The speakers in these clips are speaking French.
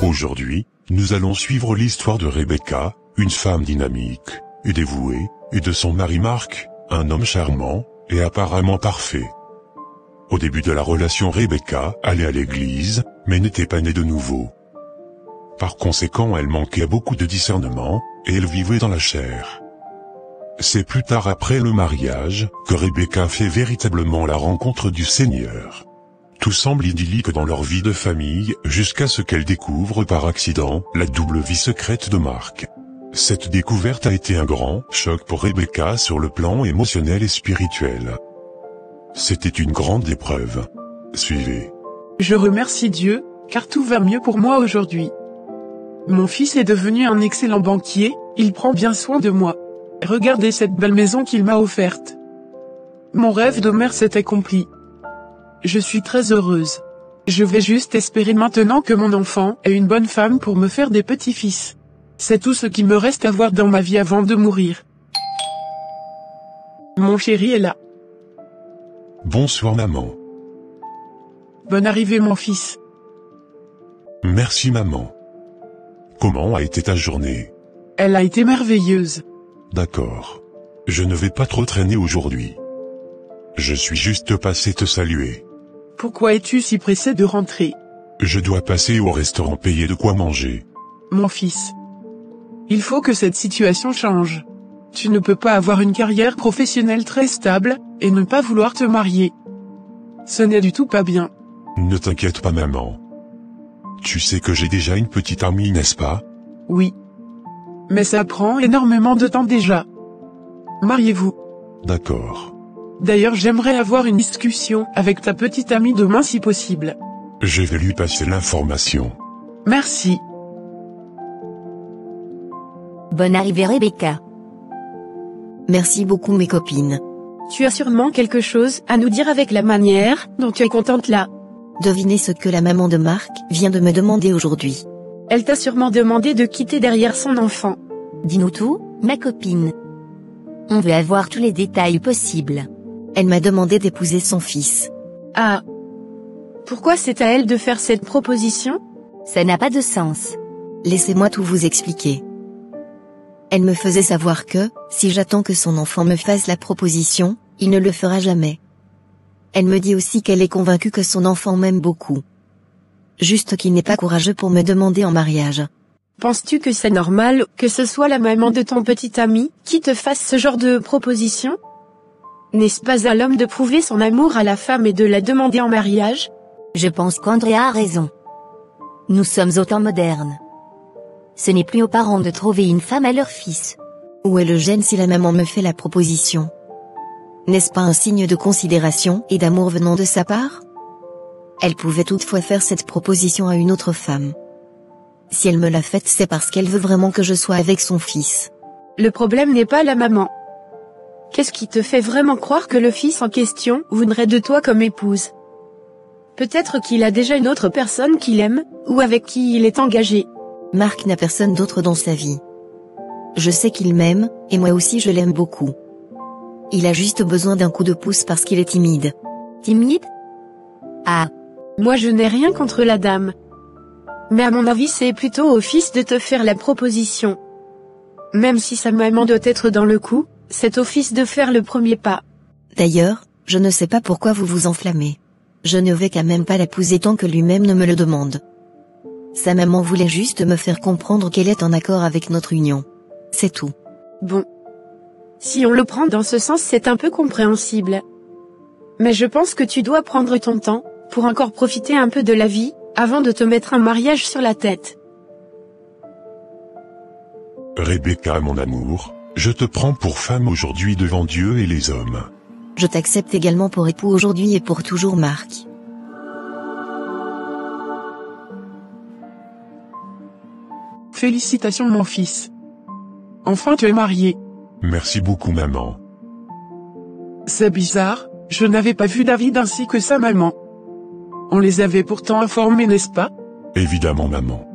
Aujourd'hui, nous allons suivre l'histoire de Rebecca, une femme dynamique et dévouée, et de son mari Mark, un homme charmant et apparemment parfait. Au début de la relation, Rebecca allait à l'église, mais n'était pas née de nouveau. Par conséquent, elle manquait beaucoup de discernement, et elle vivait dans la chair. C'est plus tard, après le mariage, que Rebecca fait véritablement la rencontre du Seigneur. Tout semble idyllique dans leur vie de famille, jusqu'à ce qu'elle découvre par accident la double vie secrète de Mark. Cette découverte a été un grand choc pour Rebecca sur le plan émotionnel et spirituel. C'était une grande épreuve. Suivez. Je remercie Dieu, car tout va mieux pour moi aujourd'hui. Mon fils est devenu un excellent banquier, il prend bien soin de moi. Regardez cette belle maison qu'il m'a offerte. Mon rêve de mère s'est accompli. Je suis très heureuse. Je vais juste espérer maintenant que mon enfant ait une bonne femme pour me faire des petits-fils. C'est tout ce qu'il me reste à voir dans ma vie avant de mourir. Mon chéri est là. Bonsoir maman. Bonne arrivée mon fils. Merci maman. Comment a été ta journée? Elle a été merveilleuse. D'accord. Je ne vais pas trop traîner aujourd'hui. Je suis juste passé te saluer. Pourquoi es-tu si pressé de rentrer? Je dois passer au restaurant payer de quoi manger. Mon fils. Il faut que cette situation change. Tu ne peux pas avoir une carrière professionnelle très stable, et ne pas vouloir te marier. Ce n'est du tout pas bien. Ne t'inquiète pas maman. Tu sais que j'ai déjà une petite amie, n'est-ce pas? Oui. Mais ça prend énormément de temps déjà. Mariez-vous. D'accord. D'ailleurs, j'aimerais avoir une discussion avec ta petite amie demain si possible. Je vais lui passer l'information. Merci. Bonne arrivée Rebecca. Merci beaucoup mes copines. Tu as sûrement quelque chose à nous dire avec la manière dont tu es contente là. Devinez ce que la maman de Mark vient de me demander aujourd'hui. Elle t'a sûrement demandé de quitter derrière son enfant. Dis-nous tout, ma copine. On veut avoir tous les détails possibles. Elle m'a demandé d'épouser son fils. Ah. Pourquoi c'est à elle de faire cette proposition? Ça n'a pas de sens. Laissez-moi tout vous expliquer. Elle me faisait savoir que, si j'attends que son enfant me fasse la proposition, il ne le fera jamais. Elle me dit aussi qu'elle est convaincue que son enfant m'aime beaucoup. Juste qu'il n'est pas courageux pour me demander en mariage. Penses-tu que c'est normal que ce soit la maman de ton petit ami qui te fasse ce genre de proposition? N'est-ce pas à l'homme de prouver son amour à la femme et de la demander en mariage? Je pense qu'Andrea a raison. Nous sommes au temps moderne. Ce n'est plus aux parents de trouver une femme à leur fils. Où est le gêne si la maman me fait la proposition? N'est-ce pas un signe de considération et d'amour venant de sa part? Elle pouvait toutefois faire cette proposition à une autre femme. Si elle me l'a faite, c'est parce qu'elle veut vraiment que je sois avec son fils. Le problème n'est pas la maman. Qu'est-ce qui te fait vraiment croire que le fils en question voudrait de toi comme épouse? Peut-être qu'il a déjà une autre personne qu'il aime, ou avec qui il est engagé. Mark n'a personne d'autre dans sa vie. Je sais qu'il m'aime, et moi aussi je l'aime beaucoup. Il a juste besoin d'un coup de pouce parce qu'il est timide. Timide? Ah. Moi je n'ai rien contre la dame. Mais à mon avis c'est plutôt au fils de te faire la proposition. Même si sa maman doit être dans le coup, c'est au fils de faire le premier pas. D'ailleurs, je ne sais pas pourquoi vous vous enflammez. Je ne vais quand même pas l'épouser tant que lui-même ne me le demande. Sa maman voulait juste me faire comprendre qu'elle est en accord avec notre union. C'est tout. Bon. Si on le prend dans ce sens, c'est un peu compréhensible. Mais je pense que tu dois prendre ton temps, pour encore profiter un peu de la vie, avant de te mettre un mariage sur la tête. Rebecca mon amour, je te prends pour femme aujourd'hui devant Dieu et les hommes. Je t'accepte également pour époux aujourd'hui et pour toujours Mark. Félicitations mon fils. Enfin tu es marié. Merci beaucoup maman. C'est bizarre, je n'avais pas vu David ainsi que sa maman. On les avait pourtant informés, n'est-ce pas? Évidemment maman.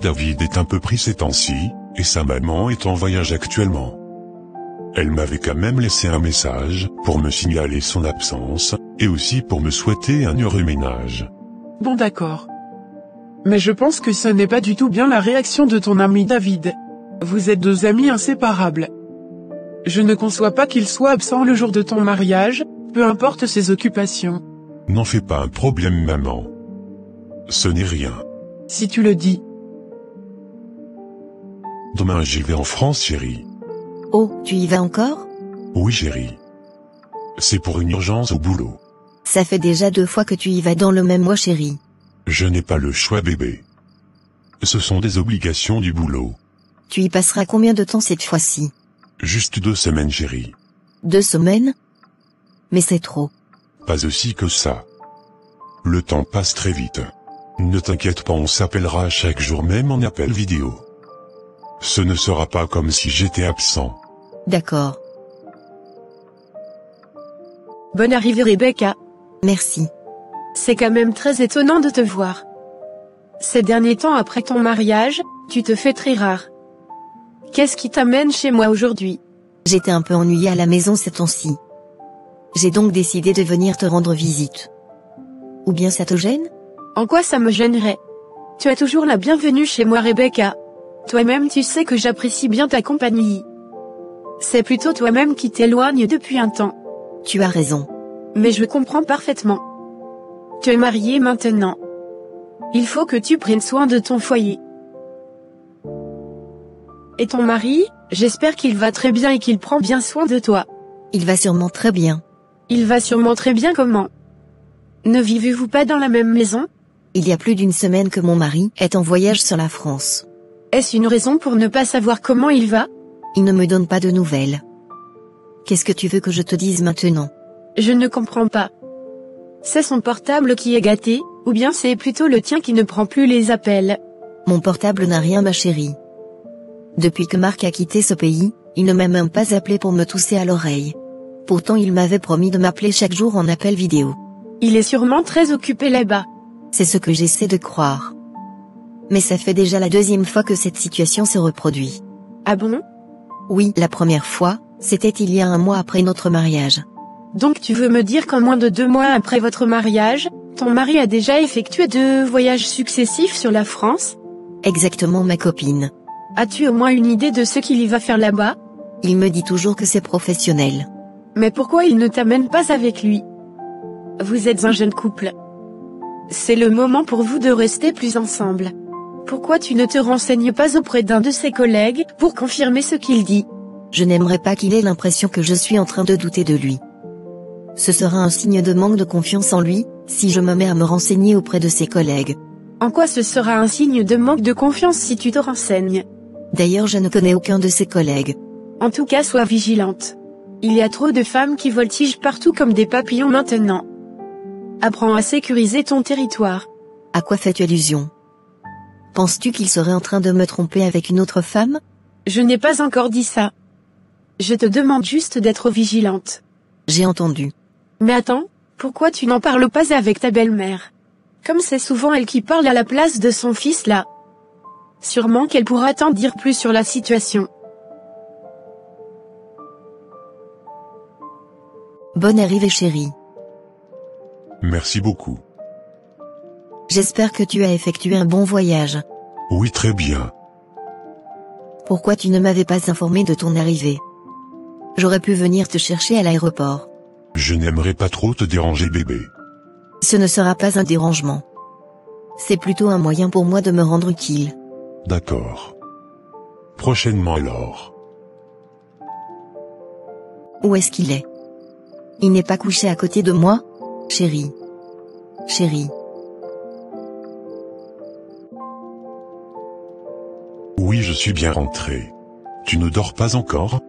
David est un peu pris ces temps-ci, et sa maman est en voyage actuellement. Elle m'avait quand même laissé un message, pour me signaler son absence, et aussi pour me souhaiter un heureux ménage. Bon d'accord. Mais je pense que ce n'est pas du tout bien la réaction de ton ami David. Vous êtes deux amis inséparables. Je ne conçois pas qu'il soit absent le jour de ton mariage, peu importe ses occupations. N'en fais pas un problème, maman. Ce n'est rien. Si tu le dis. Demain j'y vais en France, chérie. Oh, tu y vas encore? Oui, chérie. C'est pour une urgence au boulot. Ça fait déjà 2 fois que tu y vas dans le même mois, chérie. Je n'ai pas le choix, bébé. Ce sont des obligations du boulot. Tu y passeras combien de temps cette fois-ci? Juste 2 semaines, chérie. 2 semaines? Mais c'est trop. Pas aussi que ça. Le temps passe très vite. Ne t'inquiète pas, on s'appellera chaque jour, même en appel vidéo. Ce ne sera pas comme si j'étais absent. D'accord. Bonne arrivée Rebecca. Merci. C'est quand même très étonnant de te voir. Ces derniers temps après ton mariage, tu te fais très rare. Qu'est-ce qui t'amène chez moi aujourd'hui? J'étais un peu ennuyée à la maison ces temps-ci. J'ai donc décidé de venir te rendre visite. Ou bien ça te gêne? En quoi ça me gênerait? Tu es toujours la bienvenue chez moi Rebecca. Toi-même tu sais que j'apprécie bien ta compagnie. C'est plutôt toi-même qui t'éloignes depuis un temps. Tu as raison. Mais je comprends parfaitement. Tu es mariée maintenant. Il faut que tu prennes soin de ton foyer. Et ton mari, j'espère qu'il va très bien et qu'il prend bien soin de toi. Il va sûrement très bien. Il va sûrement très bien comment? Ne vivez-vous pas dans la même maison? Il y a plus d'1 semaine que mon mari est en voyage sur la France. Est-ce une raison pour ne pas savoir comment il va? Il ne me donne pas de nouvelles. Qu'est-ce que tu veux que je te dise maintenant? Je ne comprends pas. C'est son portable qui est gâté, ou bien c'est plutôt le tien qui ne prend plus les appels? Mon portable n'a rien, ma chérie. Depuis que Marc a quitté ce pays, il ne m'a même pas appelé pour me tousser à l'oreille. Pourtant il m'avait promis de m'appeler chaque jour en appel vidéo. Il est sûrement très occupé là-bas. C'est ce que j'essaie de croire. Mais ça fait déjà la 2e fois que cette situation se reproduit. Ah bon? Oui, la première fois, c'était il y a 1 mois après notre mariage. Donc tu veux me dire qu'en moins de 2 mois après votre mariage, ton mari a déjà effectué 2 voyages successifs sur la France? Exactement, ma copine. As-tu au moins une idée de ce qu'il y va faire là-bas? Il me dit toujours que c'est professionnel. Mais pourquoi il ne t'amène pas avec lui? Vous êtes un jeune couple. C'est le moment pour vous de rester plus ensemble. Pourquoi tu ne te renseignes pas auprès d'un de ses collègues pour confirmer ce qu'il dit? Je n'aimerais pas qu'il ait l'impression que je suis en train de douter de lui. Ce sera un signe de manque de confiance en lui, si je me mets à me renseigner auprès de ses collègues. En quoi ce sera un signe de manque de confiance si tu te renseignes? D'ailleurs, je ne connais aucun de ses collègues. En tout cas, sois vigilante. Il y a trop de femmes qui voltigent partout comme des papillons maintenant. Apprends à sécuriser ton territoire. À quoi fais-tu allusion? Penses-tu qu'il serait en train de me tromper avec une autre femme? Je n'ai pas encore dit ça. Je te demande juste d'être vigilante. J'ai entendu. Mais attends, pourquoi tu n'en parles pas avec ta belle-mère? Comme c'est souvent elle qui parle à la place de son fils là. Sûrement qu'elle pourra t'en dire plus sur la situation. Bonne arrivée, chérie. Merci beaucoup. J'espère que tu as effectué un bon voyage. Oui, très bien. Pourquoi tu ne m'avais pas informé de ton arrivée? J'aurais pu venir te chercher à l'aéroport. Je n'aimerais pas trop te déranger, bébé. Ce ne sera pas un dérangement. C'est plutôt un moyen pour moi de me rendre utile. D'accord. Prochainement alors. Où est-ce qu'il est? Il n'est pas couché à côté de moi, chérie. Chérie. Oui, je suis bien rentré. Tu ne dors pas encore?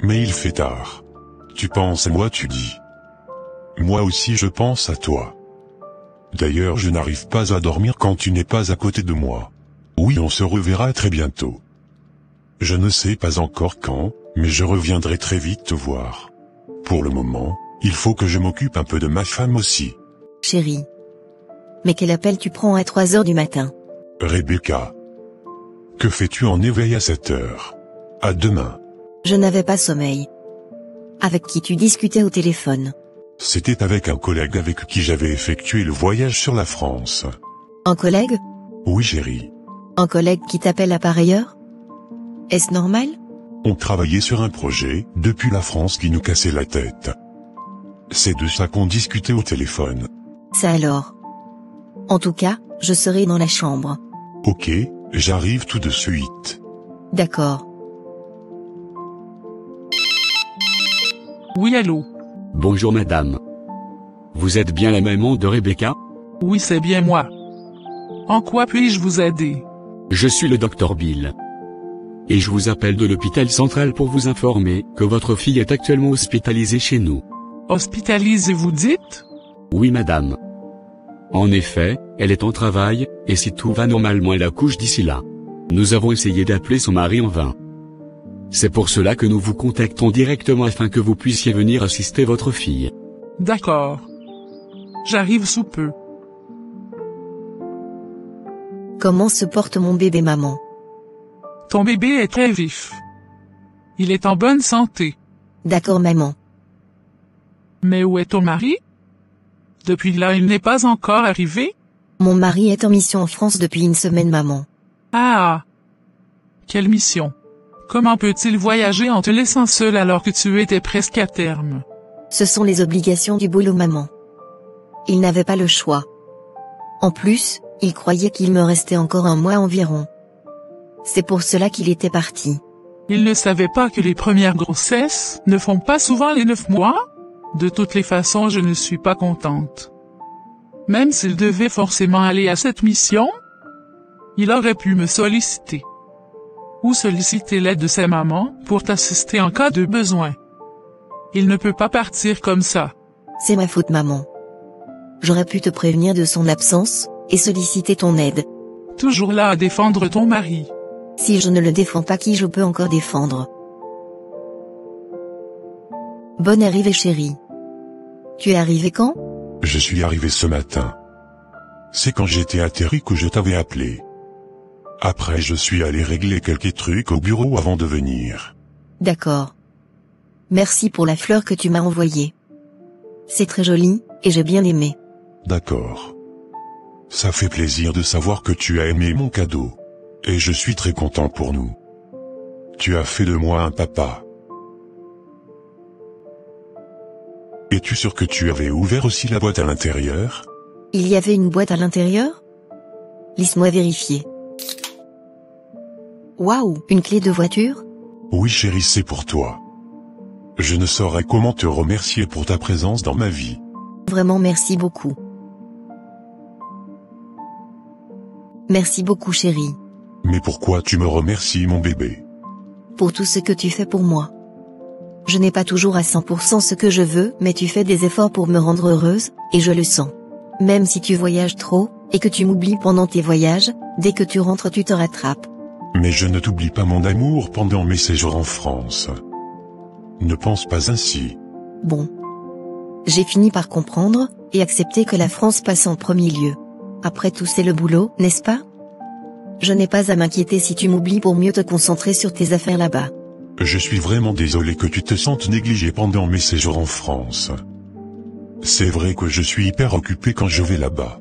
Mais il fait tard. Tu penses à moi, tu dis. Moi aussi je pense à toi. D'ailleurs, je n'arrive pas à dormir quand tu n'es pas à côté de moi. Oui, on se reverra très bientôt. Je ne sais pas encore quand, mais je reviendrai très vite te voir. Pour le moment, il faut que je m'occupe un peu de ma femme aussi. Chérie. Mais quel appel tu prends à 3 heures du matin? Rebecca. Que fais-tu en éveil à cette heure? À demain. Je n'avais pas sommeil. Avec qui tu discutais au téléphone? C'était avec un collègue avec qui j'avais effectué le voyage sur la France. Un collègue? Oui chérie. Un collègue qui t'appelle à pareille heure? Est-ce normal? On travaillait sur un projet, depuis la France qui nous cassait la tête. C'est de ça qu'on discutait au téléphone. Ça alors. En tout cas, je serai dans la chambre. Ok, j'arrive tout de suite. D'accord. Oui, allô? Bonjour madame. Vous êtes bien la maman de Rebecca? Oui, c'est bien moi. En quoi puis-je vous aider? Je suis le Dr Bill. Et je vous appelle de l'hôpital central pour vous informer que votre fille est actuellement hospitalisée chez nous. Hospitalisée, vous dites? Oui madame. En effet, elle est en travail, et si tout va normalement elle accouche d'ici là. Nous avons essayé d'appeler son mari en vain. C'est pour cela que nous vous contactons directement afin que vous puissiez venir assister votre fille. D'accord. J'arrive sous peu. Comment se porte mon bébé maman? Ton bébé est très vif. Il est en bonne santé. D'accord maman. Mais où est ton mari? Depuis là, il n'est pas encore arrivé? Mon mari est en mission en France depuis une semaine maman. Ah! Quelle mission? Comment peut-il voyager en te laissant seul alors que tu étais presque à terme? Ce sont les obligations du boulot maman. Il n'avait pas le choix. En plus, il croyait qu'il me restait encore un mois environ. C'est pour cela qu'il était parti. Il ne savait pas que les premières grossesses ne font pas souvent les 9 mois? De toutes les façons, je ne suis pas contente. Même s'il devait forcément aller à cette mission, il aurait pu me solliciter. Ou solliciter l'aide de sa maman pour t'assister en cas de besoin. Il ne peut pas partir comme ça. C'est ma faute maman. J'aurais pu te prévenir de son absence, et solliciter ton aide. Toujours là à défendre ton mari. Si je ne le défends pas, qui je peux encore défendre? Bonne arrivée chérie. Tu es arrivé quand? Je suis arrivé ce matin. C'est quand j'étais atterri que je t'avais appelé. Après je suis allé régler quelques trucs au bureau avant de venir. D'accord. Merci pour la fleur que tu m'as envoyée. C'est très joli, et j'ai bien aimé. D'accord. Ça fait plaisir de savoir que tu as aimé mon cadeau. Et je suis très content pour nous. Tu as fait de moi un papa. Es-tu sûr que tu avais ouvert aussi la boîte à l'intérieur? Il y avait une boîte à l'intérieur? Laisse-moi vérifier. Waouh, une clé de voiture? Oui chérie, c'est pour toi. Je ne saurais comment te remercier pour ta présence dans ma vie. Vraiment merci beaucoup. Merci beaucoup chérie. Mais pourquoi tu me remercies mon bébé? Pour tout ce que tu fais pour moi. Je n'ai pas toujours à 100% ce que je veux, mais tu fais des efforts pour me rendre heureuse, et je le sens. Même si tu voyages trop, et que tu m'oublies pendant tes voyages, dès que tu rentres tu te rattrapes. Mais je ne t'oublie pas mon amour pendant mes séjours en France. Ne pense pas ainsi. Bon. J'ai fini par comprendre, et accepter que la France passe en premier lieu. Après tout c'est le boulot, n'est-ce pas? Je n'ai pas à m'inquiéter si tu m'oublies pour mieux te concentrer sur tes affaires là-bas. Je suis vraiment désolé que tu te sentes négligé pendant mes séjours en France. C'est vrai que je suis hyper occupé quand je vais là-bas.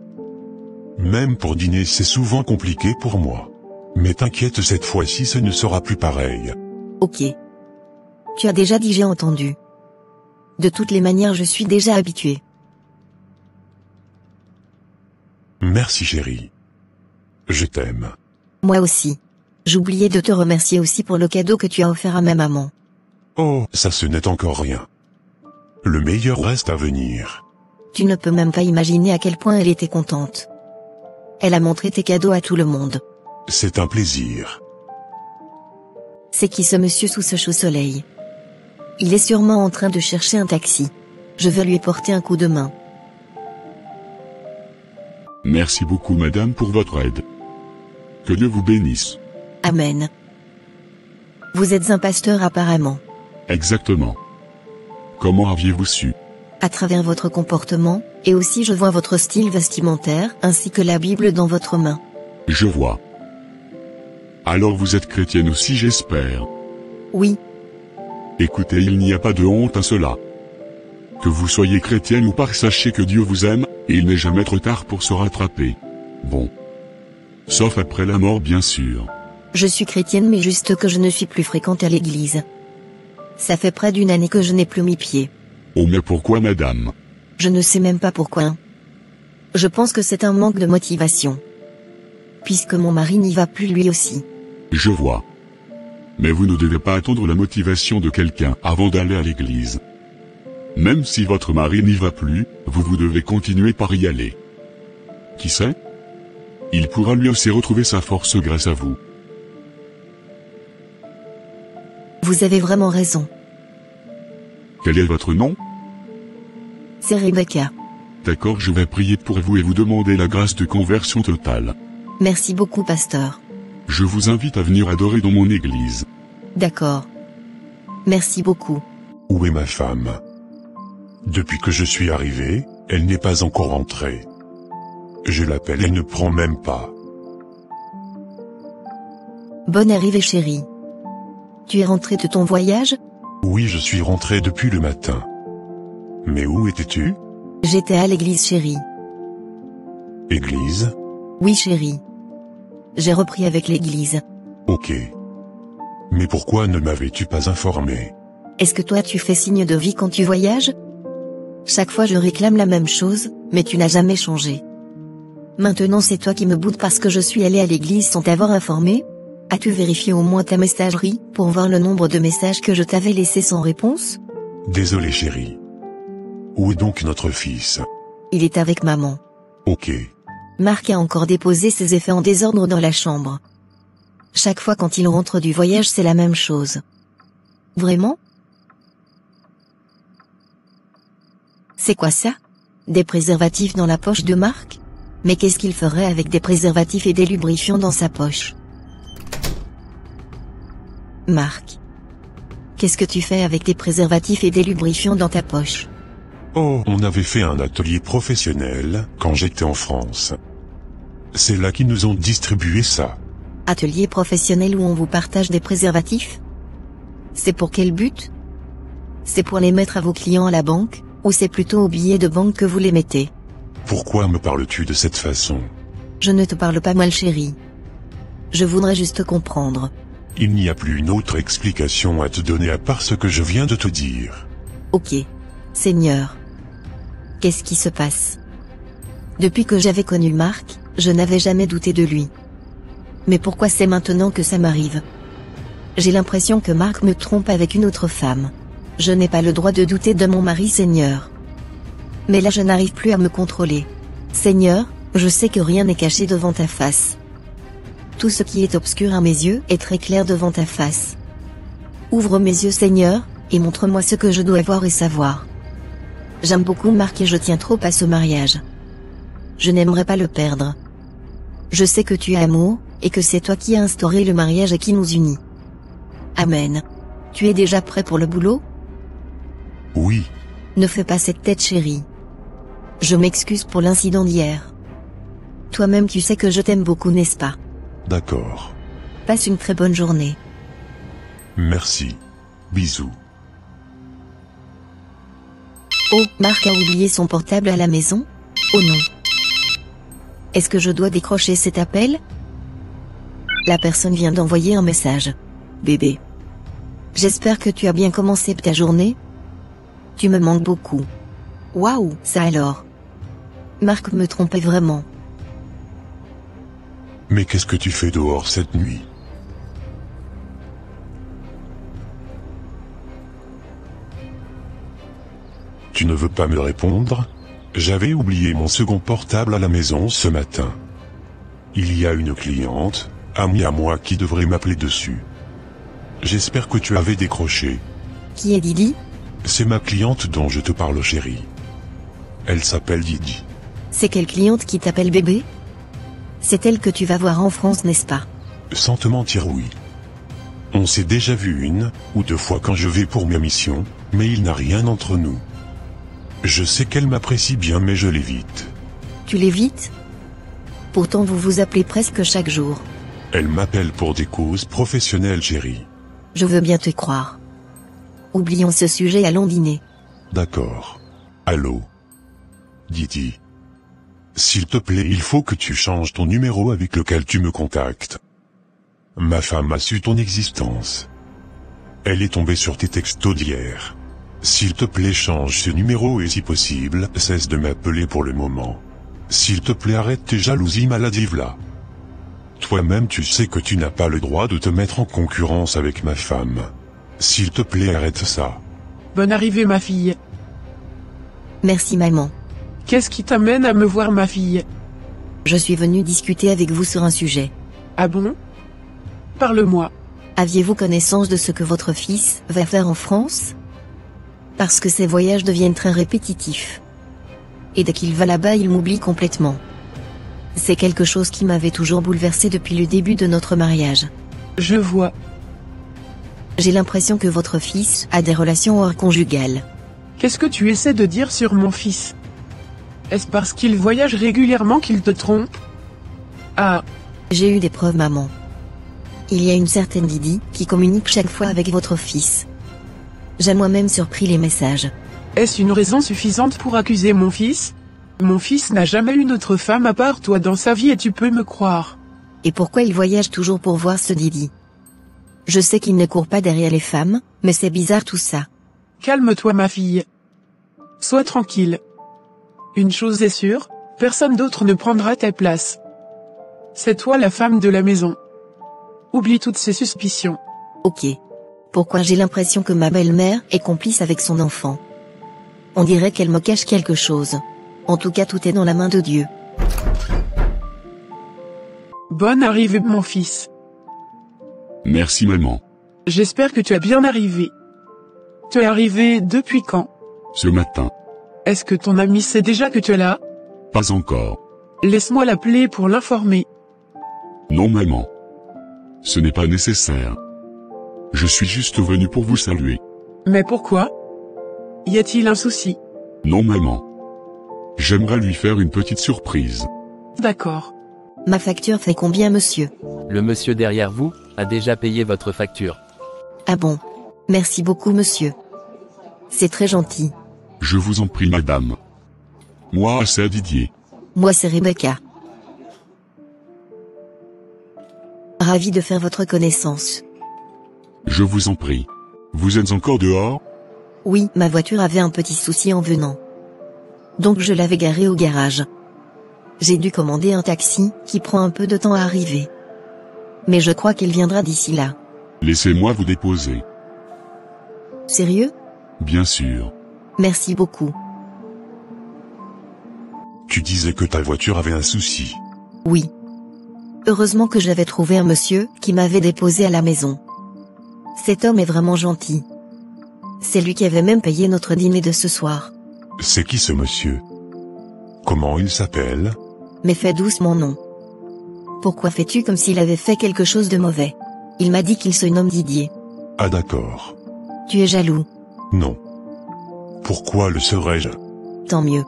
Même pour dîner c'est souvent compliqué pour moi. Mais t'inquiète, cette fois-ci ce ne sera plus pareil. Ok. Tu as déjà dit, j'ai entendu. De toutes les manières je suis déjà habitué. Merci chérie. Je t'aime. Moi aussi. J'oubliais de te remercier aussi pour le cadeau que tu as offert à ma maman. Oh, ça ce n'est encore rien. Le meilleur reste à venir. Tu ne peux même pas imaginer à quel point elle était contente. Elle a montré tes cadeaux à tout le monde. C'est un plaisir. C'est qui ce monsieur sous ce chaud soleil? Il est sûrement en train de chercher un taxi. Je veux lui porter un coup de main. Merci beaucoup madame pour votre aide. Que Dieu vous bénisse. Amen. Vous êtes un pasteur apparemment. Exactement. Comment aviez-vous su? À travers votre comportement, et aussi je vois votre style vestimentaire, ainsi que la Bible dans votre main. Je vois. Alors vous êtes chrétienne aussi, j'espère. Oui. Écoutez, il n'y a pas de honte à cela. Que vous soyez chrétienne ou pas, sachez que Dieu vous aime, et il n'est jamais trop tard pour se rattraper. Bon. Sauf après la mort bien sûr. Je suis chrétienne mais juste que je ne suis plus fréquente à l'église. Ça fait près d'une année que je n'ai plus mis pied. Oh mais pourquoi madame? Je ne sais même pas pourquoi. Je pense que c'est un manque de motivation. Puisque mon mari n'y va plus lui aussi. Je vois. Mais vous ne devez pas attendre la motivation de quelqu'un avant d'aller à l'église. Même si votre mari n'y va plus, vous devez continuer par y aller. Qui sait? Il pourra lui aussi retrouver sa force grâce à vous. Vous avez vraiment raison. Quel est votre nom? C'est Rebecca. D'accord, je vais prier pour vous et vous demander la grâce de conversion totale. Merci beaucoup, pasteur. Je vous invite à venir adorer dans mon église. D'accord. Merci beaucoup. Où est ma femme? Depuis que je suis arrivé, elle n'est pas encore rentrée. Je l'appelle, elle ne prend même pas. Bonne arrivée, chérie. Tu es rentré de ton voyage? Oui, je suis rentré depuis le matin. Mais où étais-tu? J'étais à l'église, chérie. Église? Oui, chérie. J'ai repris avec l'église. Ok. Mais pourquoi ne m'avais-tu pas informé? Est-ce que toi tu fais signe de vie quand tu voyages? Chaque fois je réclame la même chose, mais tu n'as jamais changé. Maintenant c'est toi qui me boudes parce que je suis allé à l'église sans t'avoir informé? As-tu vérifié au moins ta messagerie, pour voir le nombre de messages que je t'avais laissés sans réponse? Désolé chérie. Où est donc notre fils? Il est avec maman. Ok. Marc a encore déposé ses effets en désordre dans la chambre. Chaque fois quand il rentre du voyage c'est la même chose. Vraiment? C'est quoi ça? Des préservatifs dans la poche de Marc? Mais qu'est-ce qu'il ferait avec des préservatifs et des lubrifiants dans sa poche? Marc. Qu'est-ce que tu fais avec des préservatifs et des lubrifiants dans ta poche? Oh, on avait fait un atelier professionnel, quand j'étais en France. C'est là qu'ils nous ont distribué ça. Atelier professionnel où on vous partage des préservatifs? C'est pour quel but? C'est pour les mettre à vos clients à la banque, ou c'est plutôt aux billets de banque que vous les mettez? Pourquoi me parles-tu de cette façon? Je ne te parle pas mal, chérie. Je voudrais juste comprendre. Il n'y a plus une autre explication à te donner à part ce que je viens de te dire. Ok. Seigneur. Qu'est-ce qui se passe? Depuis que j'avais connu Marc, je n'avais jamais douté de lui. Mais pourquoi c'est maintenant que ça m'arrive? J'ai l'impression que Marc me trompe avec une autre femme. Je n'ai pas le droit de douter de mon mari, Seigneur. Mais là je n'arrive plus à me contrôler. Seigneur, je sais que rien n'est caché devant ta face. Tout ce qui est obscur à mes yeux est très clair devant ta face. Ouvre mes yeux, Seigneur, et montre-moi ce que je dois voir et savoir. J'aime beaucoup Marc et je tiens trop à ce mariage. Je n'aimerais pas le perdre. Je sais que tu es amour, et que c'est toi qui as instauré le mariage et qui nous unit. Amen. Tu es déjà prêt pour le boulot? Oui. Ne fais pas cette tête, chérie. Je m'excuse pour l'incident d'hier. Toi-même tu sais que je t'aime beaucoup, n'est-ce pas? D'accord. Passe une très bonne journée. Merci. Bisous. Oh, Marc a oublié son portable à la maison? Oh non. Est-ce que je dois décrocher cet appel? La personne vient d'envoyer un message. Bébé. J'espère que tu as bien commencé ta journée. Tu me manques beaucoup. Waouh, ça alors. Marc me trompait vraiment. Mais qu'est-ce que tu fais dehors cette nuit? Tu ne veux pas me répondre? J'avais oublié mon second portable à la maison ce matin. Il y a une cliente, amie à moi, qui devrait m'appeler dessus. J'espère que tu avais décroché. Qui est Didi? C'est ma cliente dont je te parle, chérie. Elle s'appelle Didi. C'est quelle cliente qui t'appelle bébé? C'est elle que tu vas voir en France, n'est-ce pas? Sans te mentir, oui. On s'est déjà vu une ou deux fois quand je vais pour ma mission, mais il n'a rien entre nous. Je sais qu'elle m'apprécie bien, mais je l'évite. Tu l'évites? Pourtant vous vous appelez presque chaque jour. Elle m'appelle pour des causes professionnelles, chérie. Je veux bien te croire. Oublions ce sujet, allons dîner. D'accord. Allô? Didi. S'il te plaît, il faut que tu changes ton numéro avec lequel tu me contactes. Ma femme a su ton existence. Elle est tombée sur tes textos d'hier. S'il te plaît, change ce numéro et si possible, cesse de m'appeler pour le moment. S'il te plaît, arrête tes jalousies maladives là. Toi-même tu sais que tu n'as pas le droit de te mettre en concurrence avec ma femme. S'il te plaît, arrête ça. Bonne arrivée ma fille. Merci maman. Qu'est-ce qui t'amène à me voir ma fille? Je suis venue discuter avec vous sur un sujet. Ah bon? Parle-moi. Aviez-vous connaissance de ce que votre fils va faire en France? Parce que ses voyages deviennent très répétitifs. Et dès qu'il va là-bas, il m'oublie complètement. C'est quelque chose qui m'avait toujours bouleversé depuis le début de notre mariage. Je vois. J'ai l'impression que votre fils a des relations hors conjugales. Qu'est-ce que tu essaies de dire sur mon fils? Est-ce parce qu'il voyage régulièrement qu'il te trompe? Ah. J'ai eu des preuves maman. Il y a une certaine Didi qui communique chaque fois avec votre fils. J'ai moi-même surpris les messages. Est-ce une raison suffisante pour accuser mon fils? Mon fils n'a jamais eu d'autre femme à part toi dans sa vie et tu peux me croire. Et pourquoi il voyage toujours pour voir ce Didi? Je sais qu'il ne court pas derrière les femmes, mais c'est bizarre tout ça. Calme-toi ma fille. Sois tranquille. Une chose est sûre, personne d'autre ne prendra ta place. C'est toi la femme de la maison. Oublie toutes ces suspicions. Ok. Pourquoi j'ai l'impression que ma belle-mère est complice avec son enfant? On dirait qu'elle me cache quelque chose. En tout cas, tout est dans la main de Dieu. Bonne arrivée mon fils. Merci maman. J'espère que tu as bien arrivé. Tu es arrivé depuis quand? Ce matin. Est-ce que ton ami sait déjà que tu es là? Pas encore. Laisse-moi l'appeler pour l'informer. Non maman. Ce n'est pas nécessaire. Je suis juste venu pour vous saluer. Mais pourquoi? Y a-t-il un souci? Non maman. J'aimerais lui faire une petite surprise. D'accord. Ma facture fait combien monsieur? Le monsieur derrière vous a déjà payé votre facture. Ah bon? Merci beaucoup monsieur. C'est très gentil. Je vous en prie madame. Moi c'est Didier. Moi c'est Rebecca. Ravi de faire votre connaissance. Je vous en prie. Vous êtes encore dehors? Oui, ma voiture avait un petit souci en venant. Donc je l'avais garée au garage. J'ai dû commander un taxi, qui prend un peu de temps à arriver. Mais je crois qu'il viendra d'ici là. Laissez-moi vous déposer. Sérieux? Bien sûr. Merci beaucoup. Tu disais que ta voiture avait un souci. Oui. Heureusement que j'avais trouvé un monsieur qui m'avait déposé à la maison. Cet homme est vraiment gentil. C'est lui qui avait même payé notre dîner de ce soir. C'est qui ce monsieur? Comment il s'appelle? Mais fais doucement non. Pourquoi fais-tu comme s'il avait fait quelque chose de mauvais? Il m'a dit qu'il se nomme Didier. Ah d'accord. Tu es jaloux? Non. Pourquoi le serais-je? Tant mieux.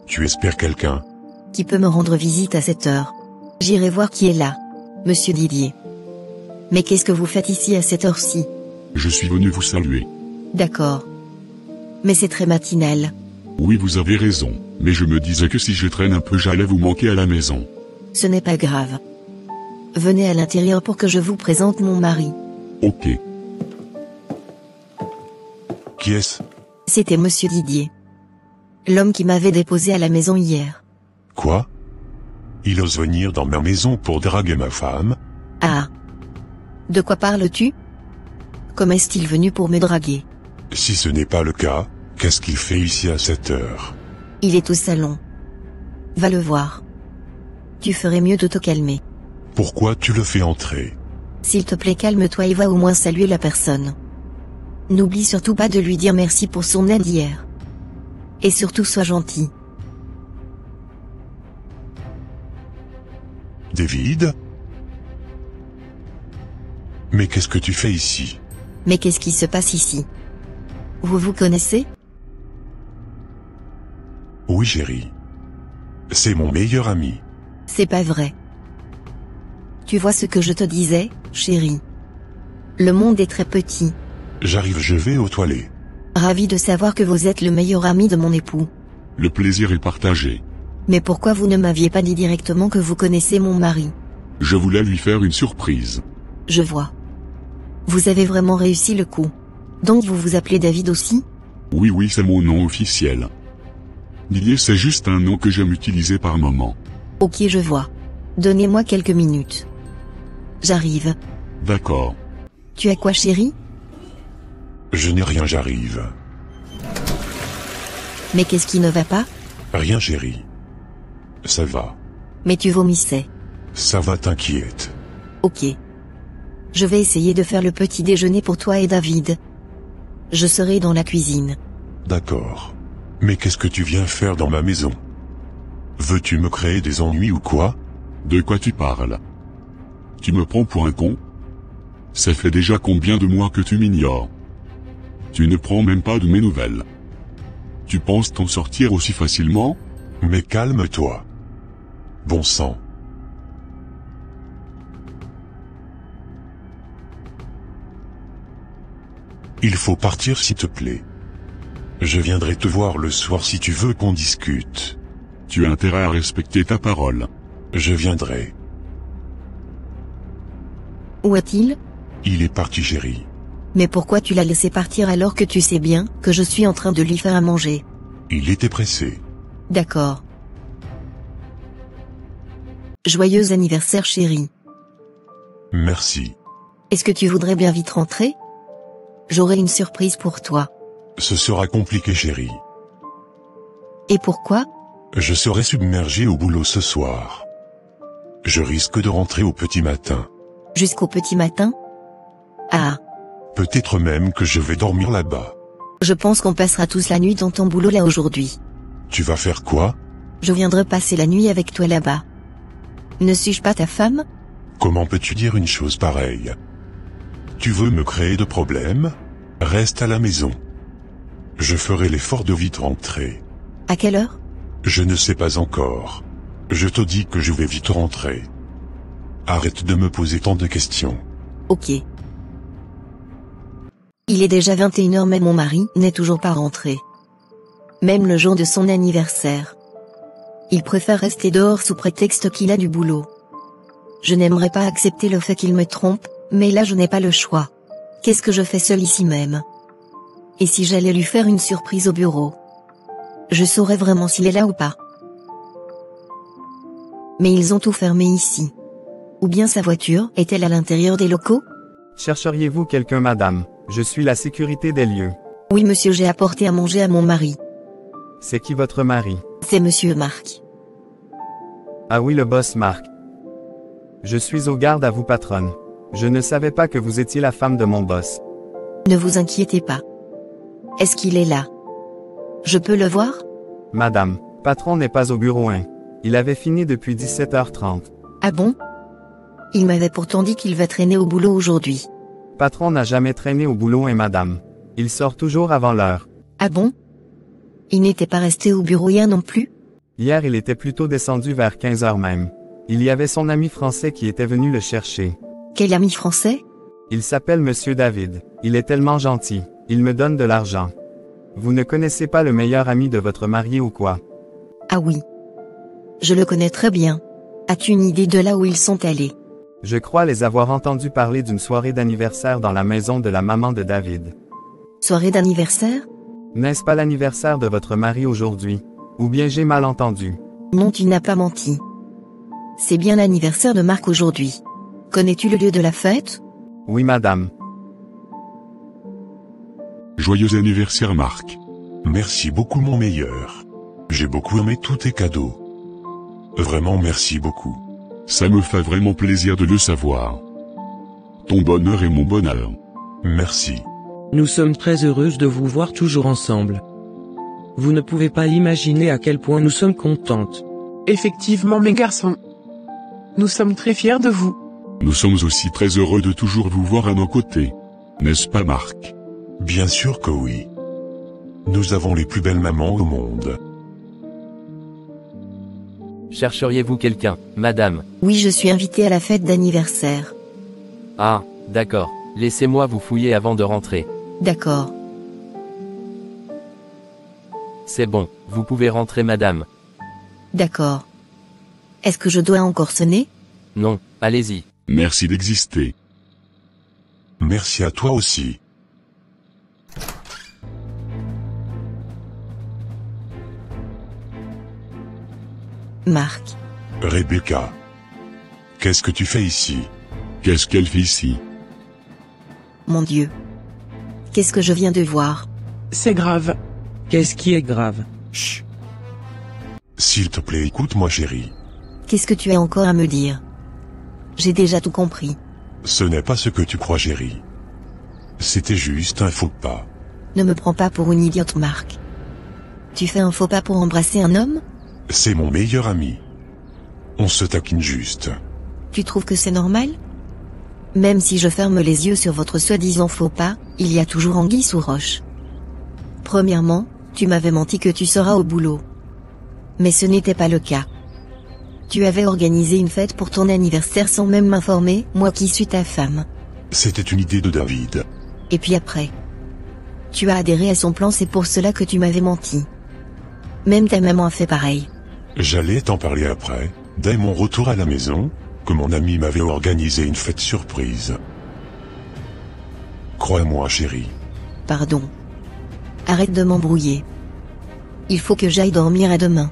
Tu espères quelqu'un? Qui peut me rendre visite à cette heure? J'irai voir qui est là. Monsieur Didier. Mais qu'est-ce que vous faites ici à cette heure-ci? Je suis venu vous saluer. D'accord. Mais c'est très matinal. Oui vous avez raison, mais je me disais que si je traîne un peu j'allais vous manquer à la maison. Ce n'est pas grave. Venez à l'intérieur pour que je vous présente mon mari. Ok. Qui est-ce? C'était monsieur Didier. L'homme qui m'avait déposé à la maison hier. Quoi? Il ose venir dans ma maison pour draguer ma femme? Ah. De quoi parles-tu? Comment est-il venu pour me draguer? Si ce n'est pas le cas, qu'est-ce qu'il fait ici à cette heure? Il est au salon. Va le voir. Tu ferais mieux de te calmer. Pourquoi tu le fais entrer? S'il te plaît calme-toi et va au moins saluer la personne. N'oublie surtout pas de lui dire merci pour son aide hier. Et surtout sois gentil. David? Mais qu'est-ce que tu fais ici? Mais qu'est-ce qui se passe ici? Vous vous connaissez? Oui chérie. C'est mon meilleur ami. C'est pas vrai. Tu vois ce que je te disais, chérie. Le monde est très petit. J'arrive, je vais aux toilettes. Ravi de savoir que vous êtes le meilleur ami de mon époux. Le plaisir est partagé. Mais pourquoi vous ne m'aviez pas dit directement que vous connaissez mon mari? Je voulais lui faire une surprise. Je vois. Vous avez vraiment réussi le coup. Donc vous vous appelez David aussi? Oui, c'est mon nom officiel. Didier, c'est juste un nom que j'aime utiliser par moment. Ok, je vois. Donnez-moi quelques minutes. J'arrive. D'accord. Tu as quoi, chérie? Je n'ai rien, j'arrive. Mais qu'est-ce qui ne va pas? Rien, chérie. Ça va. Mais tu vomissais. Ça va, t'inquiète. Ok. Je vais essayer de faire le petit déjeuner pour toi et David. Je serai dans la cuisine. D'accord. Mais qu'est-ce que tu viens faire dans ma maison? Veux-tu me créer des ennuis ou quoi? De quoi tu parles? Tu me prends pour un con? Ça fait déjà combien de mois que tu m'ignores? Tu ne prends même pas de mes nouvelles. Tu penses t'en sortir aussi facilement? Mais calme-toi. Bon sang. Il faut partir s'il te plaît. Je viendrai te voir le soir si tu veux qu'on discute. Tu as intérêt à respecter ta parole. Je viendrai. Où est-il? Il est parti, chérie. Mais pourquoi tu l'as laissé partir alors que tu sais bien que je suis en train de lui faire à manger? Il était pressé. D'accord. Joyeux anniversaire, chérie. Merci. Est-ce que tu voudrais bien vite rentrer? J'aurai une surprise pour toi. Ce sera compliqué, chérie. Et pourquoi? Je serai submergé au boulot ce soir. Je risque de rentrer au petit matin. Jusqu'au petit matin? Ah. Peut-être même que je vais dormir là-bas. Je pense qu'on passera tous la nuit dans ton boulot là aujourd'hui. Tu vas faire quoi? Je viendrai passer la nuit avec toi là-bas. Ne suis-je pas ta femme? Comment peux-tu dire une chose pareille? Tu veux me créer de problèmes? Reste à la maison. Je ferai l'effort de vite rentrer. À quelle heure? Je ne sais pas encore. Je te dis que je vais vite rentrer. Arrête de me poser tant de questions. Ok. Il est déjà 21h mais mon mari n'est toujours pas rentré. Même le jour de son anniversaire. Il préfère rester dehors sous prétexte qu'il a du boulot. Je n'aimerais pas accepter le fait qu'il me trompe, mais là je n'ai pas le choix. Qu'est-ce que je fais seule ici même? Et si j'allais lui faire une surprise au bureau? Je saurais vraiment s'il est là ou pas. Mais ils ont tout fermé ici. Ou bien sa voiture est-elle à l'intérieur des locaux? Chercheriez-vous quelqu'un, madame? Je suis la sécurité des lieux. Oui monsieur, j'ai apporté à manger à mon mari. C'est qui votre mari? C'est monsieur Marc. Ah oui, le boss Marc. Je suis au garde à vous, patronne. Je ne savais pas que vous étiez la femme de mon boss. Ne vous inquiétez pas. Est-ce qu'il est là? Je peux le voir? Madame, patron n'est pas au bureau 1. Il avait fini depuis 17h30. Ah bon? Il m'avait pourtant dit qu'il va traîner au boulot aujourd'hui. Patron n'a jamais traîné au boulot 1, madame. Il sort toujours avant l'heure. Ah bon? Il n'était pas resté au bureau hier non plus? Hier, il était plutôt descendu vers 15h même. Il y avait son ami français qui était venu le chercher. Quel ami français? Il s'appelle Monsieur David. Il est tellement gentil. Il me donne de l'argent. Vous ne connaissez pas le meilleur ami de votre mari ou quoi? Ah oui. Je le connais très bien. As-tu une idée de là où ils sont allés? Je crois les avoir entendus parler d'une soirée d'anniversaire dans la maison de la maman de David. Soirée d'anniversaire? N'est-ce pas l'anniversaire de votre mari aujourd'hui? Ou bien j'ai mal entendu? Non, tu n'as pas menti. C'est bien l'anniversaire de Marc aujourd'hui. Connais-tu le lieu de la fête? Oui, madame. Joyeux anniversaire, Marc. Merci beaucoup, mon meilleur. J'ai beaucoup aimé tous tes cadeaux. Vraiment merci beaucoup. Ça me fait vraiment plaisir de le savoir. Ton bonheur est mon bonheur. Merci. Nous sommes très heureuses de vous voir toujours ensemble. Vous ne pouvez pas imaginer à quel point nous sommes contentes. Effectivement, mes garçons. Nous sommes très fiers de vous. Nous sommes aussi très heureux de toujours vous voir à nos côtés. N'est-ce pas, Marc? Bien sûr que oui. Nous avons les plus belles mamans au monde. Chercheriez-vous quelqu'un, madame? Oui, je suis invitée à la fête d'anniversaire. Ah, d'accord. Laissez-moi vous fouiller avant de rentrer. D'accord. C'est bon, vous pouvez rentrer madame. D'accord. Est-ce que je dois encore sonner? Non, allez-y. Merci d'exister. Merci à toi aussi. Marc. Rebecca. Qu'est-ce que tu fais ici? Qu'est-ce qu'elle fait ici? Mon Dieu. Qu'est-ce que je viens de voir? C'est grave. Qu'est-ce qui est grave? Chut. S'il te plaît, écoute-moi chérie. Qu'est-ce que tu as encore à me dire? J'ai déjà tout compris. Ce n'est pas ce que tu crois chérie. C'était juste un faux pas. Ne me prends pas pour une idiote, Marc. Tu fais un faux pas pour embrasser un homme? C'est mon meilleur ami. On se taquine juste. Tu trouves que c'est normal? Même si je ferme les yeux sur votre soi-disant faux pas, il y a toujours anguille sous roche. Premièrement, tu m'avais menti que tu seras au boulot. Mais ce n'était pas le cas. Tu avais organisé une fête pour ton anniversaire sans même m'informer, moi qui suis ta femme. C'était une idée de David. Et puis après, tu as adhéré à son plan, c'est pour cela que tu m'avais menti. Même ta maman a fait pareil. J'allais t'en parler après, dès mon retour à la maison, que mon ami m'avait organisé une fête surprise. Crois-moi chérie. Pardon. Arrête de m'embrouiller. Il faut que j'aille dormir à demain.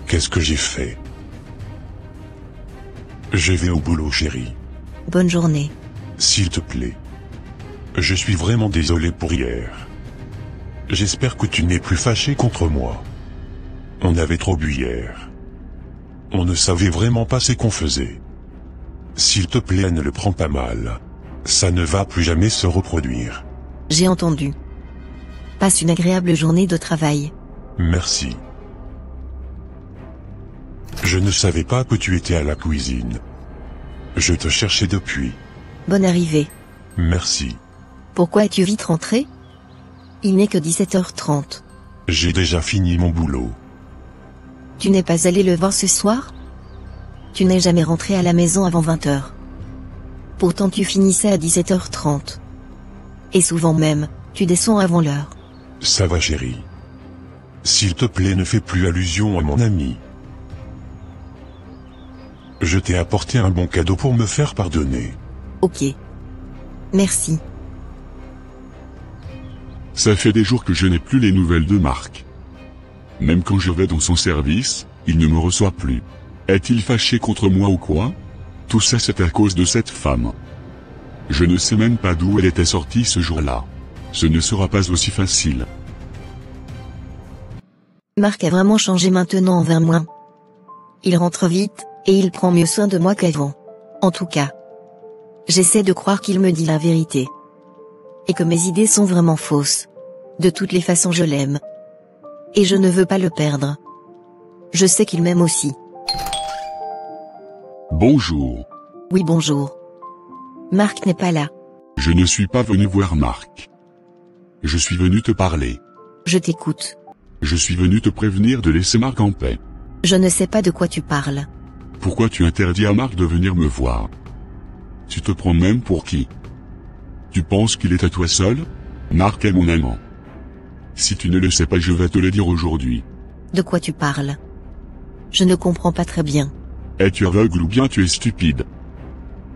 Qu'est-ce que j'ai fait? Je vais au boulot chérie. Bonne journée. S'il te plaît. Je suis vraiment désolé pour hier. J'espère que tu n'es plus fâché contre moi. On avait trop bu hier. On ne savait vraiment pas ce qu'on faisait. S'il te plaît, ne le prends pas mal. Ça ne va plus jamais se reproduire. J'ai entendu. Passe une agréable journée de travail. Merci. Je ne savais pas que tu étais à la cuisine. Je te cherchais depuis. Bonne arrivée. Merci. Pourquoi es-tu vite rentré? Il n'est que 17h30. J'ai déjà fini mon boulot. Tu n'es pas allé le voir ce soir? Tu n'es jamais rentré à la maison avant 20h. Pourtant tu finissais à 17h30. Et souvent même, tu descends avant l'heure. Ça va chérie. S'il te plaît, ne fais plus allusion à mon ami. Je t'ai apporté un bon cadeau pour me faire pardonner. Ok. Merci. Ça fait des jours que je n'ai plus les nouvelles de Marc. Même quand je vais dans son service, il ne me reçoit plus. Est-il fâché contre moi ou quoi? Tout ça c'est à cause de cette femme. Je ne sais même pas d'où elle était sortie ce jour-là. Ce ne sera pas aussi facile. Marc a vraiment changé maintenant envers moi. Il rentre vite, et il prend mieux soin de moi qu'avant. En tout cas, j'essaie de croire qu'il me dit la vérité. Et que mes idées sont vraiment fausses. De toutes les façons je l'aime. Et je ne veux pas le perdre. Je sais qu'il m'aime aussi. Bonjour. Oui, bonjour. Marc n'est pas là. Je ne suis pas venu voir Marc. Je suis venu te parler. Je t'écoute. Je suis venu te prévenir de laisser Marc en paix. Je ne sais pas de quoi tu parles. Pourquoi tu interdis à Marc de venir me voir? Tu te prends même pour qui? Tu penses qu'il est à toi seul? Marc est mon amant. Si tu ne le sais pas, je vais te le dire aujourd'hui. De quoi tu parles? Je ne comprends pas très bien. Es-tu aveugle ou bien tu es stupide?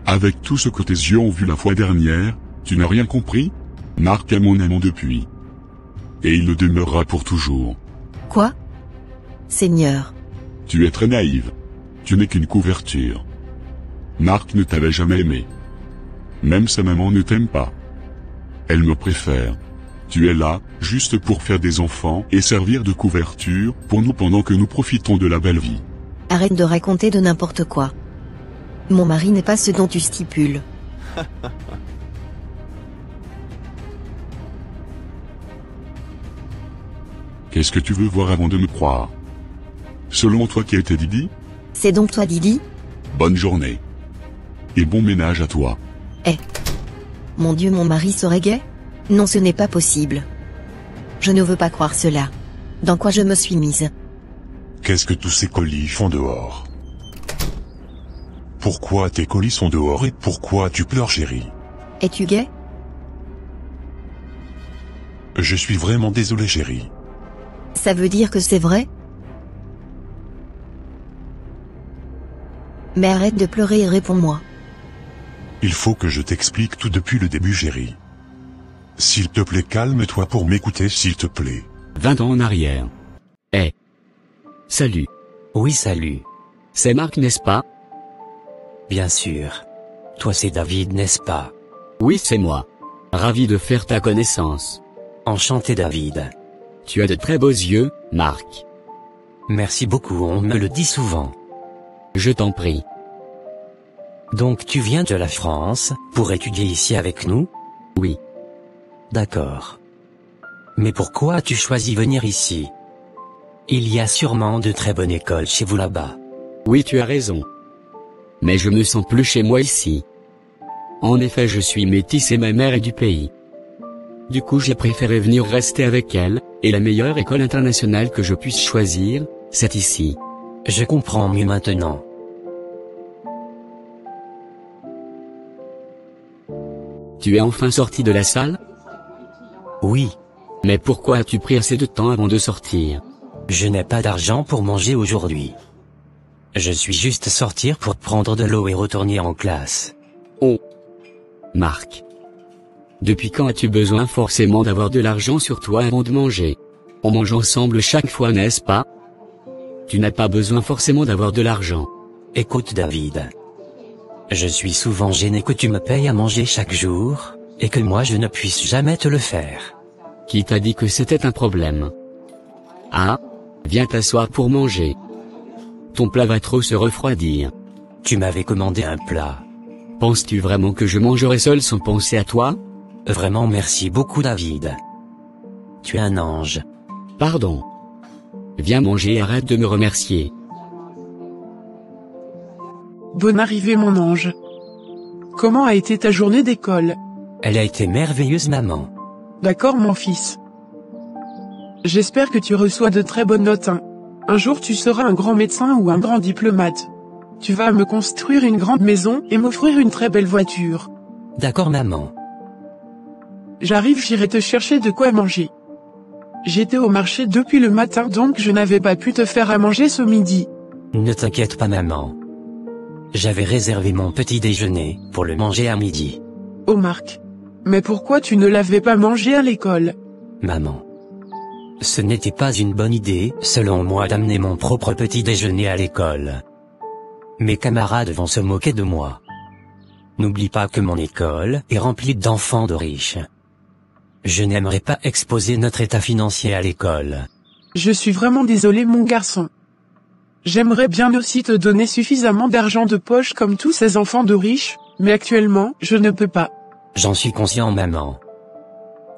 Avec tout ce que tes yeux ont vu la fois dernière, tu n'as rien compris? Marc est mon amant depuis. Et il le demeurera pour toujours. Quoi? Seigneur. Tu es très naïve. Tu n'es qu'une couverture. Marc ne t'avait jamais aimé. Même sa maman ne t'aime pas. Elle me préfère. Tu es là, juste pour faire des enfants et servir de couverture pour nous pendant que nous profitons de la belle vie. Arrête de raconter de n'importe quoi. Mon mari n'est pas ce dont tu stipules. Qu'est-ce que tu veux voir avant de me croire? Selon toi, qui était Didi? C'est donc toi Didi? Bonne journée. Et bon ménage à toi. Mon Dieu, mon mari serait gay? Non, ce n'est pas possible. Je ne veux pas croire cela. Dans quoi je me suis mise? Qu'est-ce que tous ces colis font dehors? Pourquoi tes colis sont dehors et pourquoi tu pleures chérie? Es-tu gay? Je suis vraiment désolé chérie. Ça veut dire que c'est vrai? Mais arrête de pleurer et réponds-moi. Il faut que je t'explique tout depuis le début chérie. S'il te plaît calme-toi pour m'écouter s'il te plaît. 20 ans en arrière. Salut. Oui, salut. C'est Marc, n'est-ce pas? Bien sûr. Toi, c'est David, n'est-ce pas? Oui, c'est moi. Ravi de faire ta connaissance. Enchanté, David. Tu as de très beaux yeux, Marc. Merci beaucoup, on me le dit souvent. Je t'en prie. Donc tu viens de la France, pour étudier ici avec nous? Oui. D'accord. Mais pourquoi as-tu choisi venir ici? Il y a sûrement de très bonnes écoles chez vous là-bas. Oui, tu as raison. Mais je me sens plus chez moi ici. En effet, je suis métisse et ma mère est du pays. Du coup, j'ai préféré venir rester avec elle, et la meilleure école internationale que je puisse choisir, c'est ici. Je comprends mieux maintenant. Tu es enfin sorti de la salle? Oui. Mais pourquoi as-tu pris assez de temps avant de sortir? Je n'ai pas d'argent pour manger aujourd'hui. Je suis juste sortir pour prendre de l'eau et retourner en classe. Oh. Marc. Depuis quand as-tu besoin forcément d'avoir de l'argent sur toi avant de manger? On mange ensemble chaque fois, n'est-ce pas? Tu n'as pas besoin forcément d'avoir de l'argent. Écoute David. Je suis souvent gêné que tu me payes à manger chaque jour, et que moi je ne puisse jamais te le faire. Qui t'a dit que c'était un problème? Ah? Viens t'asseoir pour manger. Ton plat va trop se refroidir. Tu m'avais commandé un plat. Penses-tu vraiment que je mangerai seul sans penser à toi? Vraiment merci beaucoup David. Tu es un ange. Pardon. Viens manger et arrête de me remercier. Bonne arrivée mon ange. Comment a été ta journée d'école? Elle a été merveilleuse maman. D'accord mon fils. J'espère que tu reçois de très bonnes notes. Un jour tu seras un grand médecin ou un grand diplomate. Tu vas me construire une grande maison et m'offrir une très belle voiture. D'accord maman. J'arrive, j'irai te chercher de quoi manger. J'étais au marché depuis le matin donc je n'avais pas pu te faire à manger ce midi. Ne t'inquiète pas maman. J'avais réservé mon petit déjeuner pour le manger à midi. Oh Marc. Mais pourquoi tu ne l'avais pas mangé à l'école? Maman. Ce n'était pas une bonne idée, selon moi, d'amener mon propre petit déjeuner à l'école. Mes camarades vont se moquer de moi. N'oublie pas que mon école est remplie d'enfants de riches. Je n'aimerais pas exposer notre état financier à l'école. Je suis vraiment désolé mon garçon. J'aimerais bien aussi te donner suffisamment d'argent de poche comme tous ces enfants de riches, mais actuellement, je ne peux pas. J'en suis conscient maman.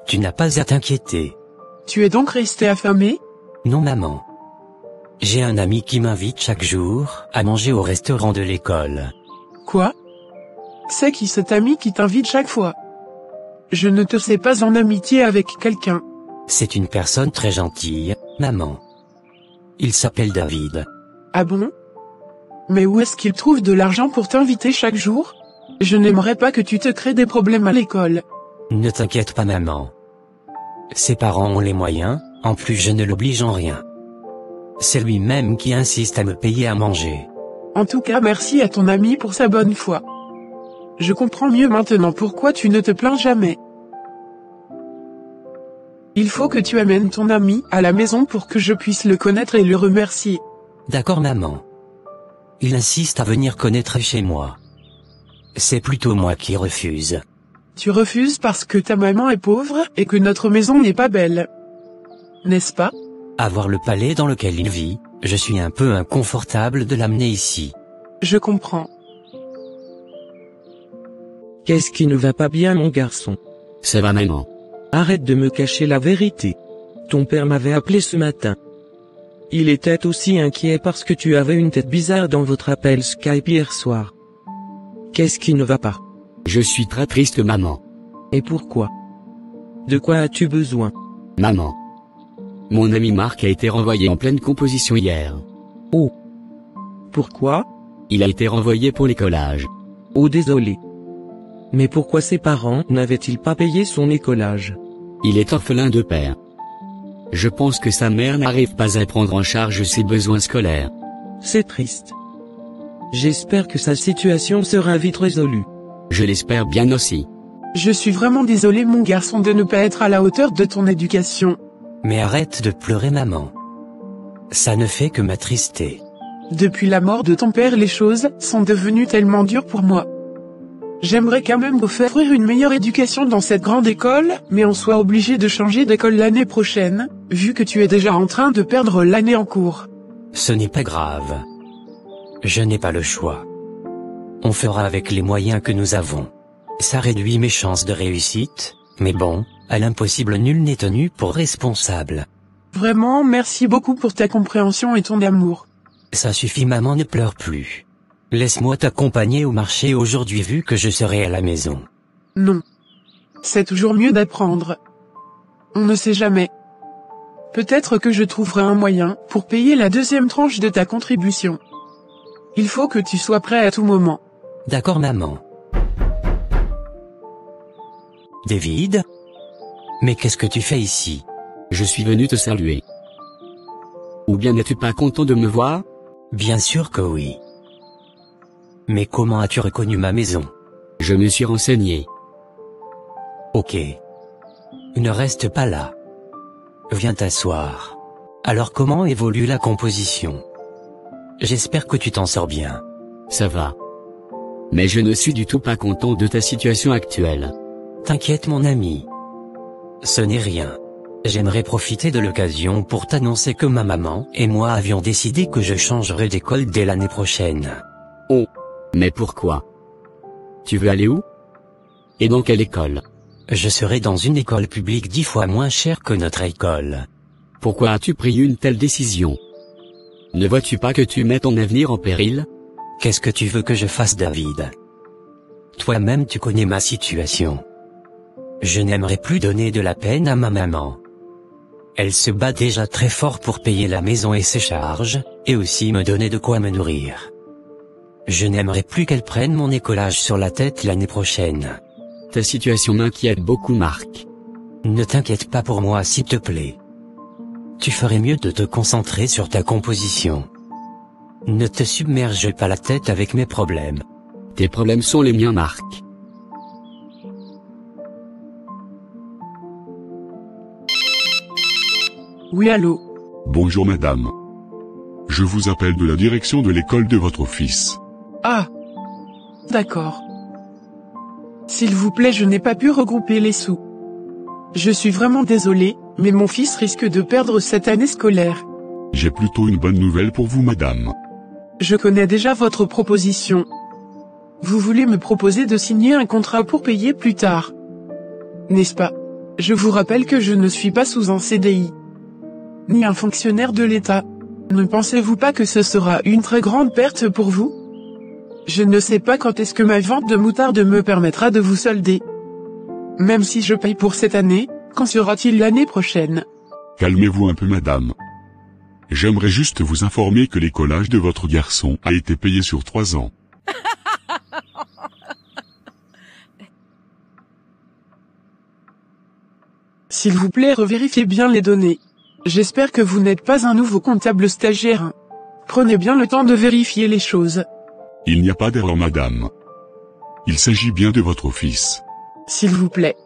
Tu n'as pas à t'inquiéter. Tu es donc resté affamé? Non maman. J'ai un ami qui m'invite chaque jour à manger au restaurant de l'école. Quoi? C'est qui cet ami qui t'invite chaque fois? Je ne te sais pas en amitié avec quelqu'un. C'est une personne très gentille, maman. Il s'appelle David. Ah bon? Mais où est-ce qu'il trouve de l'argent pour t'inviter chaque jour? Je n'aimerais pas que tu te crées des problèmes à l'école. Ne t'inquiète pas maman. Ses parents ont les moyens, en plus je ne l'oblige en rien. C'est lui-même qui insiste à me payer à manger. En tout cas merci à ton ami pour sa bonne foi. Je comprends mieux maintenant pourquoi tu ne te plains jamais. Il faut que tu amènes ton ami à la maison pour que je puisse le connaître et le remercier. D'accord maman. Il insiste à venir connaître chez moi. C'est plutôt moi qui refuse. Tu refuses parce que ta maman est pauvre et que notre maison n'est pas belle. N'est-ce pas? À voir le palais dans lequel il vit, je suis un peu inconfortable de l'amener ici. Je comprends. Qu'est-ce qui ne va pas bien mon garçon? Ça va maman. Arrête de me cacher la vérité. Ton père m'avait appelé ce matin. Il était aussi inquiet parce que tu avais une tête bizarre dans votre appel Skype hier soir. Qu'est-ce qui ne va pas? Je suis très triste maman. Et pourquoi? De quoi as-tu besoin? Maman. Mon ami Marc a été renvoyé en pleine composition hier. Oh. Pourquoi? Il a été renvoyé pour l'écolage. Oh désolé. Mais pourquoi ses parents n'avaient-ils pas payé son écolage? Il est orphelin de père. Je pense que sa mère n'arrive pas à prendre en charge ses besoins scolaires. C'est triste. J'espère que sa situation sera vite résolue. Je l'espère bien aussi. Je suis vraiment désolé mon garçon de ne pas être à la hauteur de ton éducation. Mais arrête de pleurer maman. Ça ne fait que m'attrister. Depuis la mort de ton père les choses sont devenues tellement dures pour moi. J'aimerais quand même offrir une meilleure éducation dans cette grande école, mais on soit obligé de changer d'école l'année prochaine, vu que tu es déjà en train de perdre l'année en cours. Ce n'est pas grave. Je n'ai pas le choix. On fera avec les moyens que nous avons. Ça réduit mes chances de réussite, mais bon, à l'impossible nul n'est tenu pour responsable. Vraiment merci beaucoup pour ta compréhension et ton amour. Ça suffit maman, ne pleure plus. Laisse-moi t'accompagner au marché aujourd'hui vu que je serai à la maison. Non. C'est toujours mieux d'apprendre. On ne sait jamais. Peut-être que je trouverai un moyen pour payer la deuxième tranche de ta contribution. Il faut que tu sois prêt à tout moment. D'accord maman. David? Mais qu'est-ce que tu fais ici? Je suis venu te saluer. Ou bien n'es-tu pas content de me voir? Bien sûr que oui. Mais comment as-tu reconnu ma maison? Je me suis renseigné. Ok. Ne reste pas là. Viens t'asseoir. Alors comment évolue la composition? J'espère que tu t'en sors bien. Ça va. Mais je ne suis du tout pas content de ta situation actuelle. T'inquiète mon ami. Ce n'est rien. J'aimerais profiter de l'occasion pour t'annoncer que ma maman et moi avions décidé que je changerai d'école dès l'année prochaine. Oh. Mais pourquoi? Tu veux aller où? Et dans quelle école? Je serai dans une école publique 10 fois moins chère que notre école. Pourquoi as-tu pris une telle décision? Ne vois-tu pas que tu mets ton avenir en péril? Qu'est-ce que tu veux que je fasse, David? Toi-même tu connais ma situation. Je n'aimerais plus donner de la peine à ma maman. Elle se bat déjà très fort pour payer la maison et ses charges, et aussi me donner de quoi me nourrir. Je n'aimerais plus qu'elle prenne mon écolage sur la tête l'année prochaine. Ta situation m'inquiète beaucoup, Marc. Ne t'inquiète pas pour moi s'il te plaît. Tu ferais mieux de te concentrer sur ta composition. Ne te submerge pas la tête avec mes problèmes. Tes problèmes sont les miens, Marc. Oui, allô? Bonjour madame. Je vous appelle de la direction de l'école de votre fils. Ah. D'accord. S'il vous plaît, je n'ai pas pu regrouper les sous. Je suis vraiment désolé, mais mon fils risque de perdre cette année scolaire. J'ai plutôt une bonne nouvelle pour vous madame. Je connais déjà votre proposition. Vous voulez me proposer de signer un contrat pour payer plus tard. N'est-ce pas? Je vous rappelle que je ne suis pas sous un CDI. Ni un fonctionnaire de l'État. Ne pensez-vous pas que ce sera une très grande perte pour vous? Je ne sais pas quand est-ce que ma vente de moutarde me permettra de vous solder. Même si je paye pour cette année, quand sera-t-il l'année prochaine? Calmez-vous un peu madame. J'aimerais juste vous informer que l'écolage de votre garçon a été payé sur 3 ans. S'il vous plaît, revérifiez bien les données. J'espère que vous n'êtes pas un nouveau comptable stagiaire. Prenez bien le temps de vérifier les choses. Il n'y a pas d'erreur madame. Il s'agit bien de votre fils. S'il vous plaît.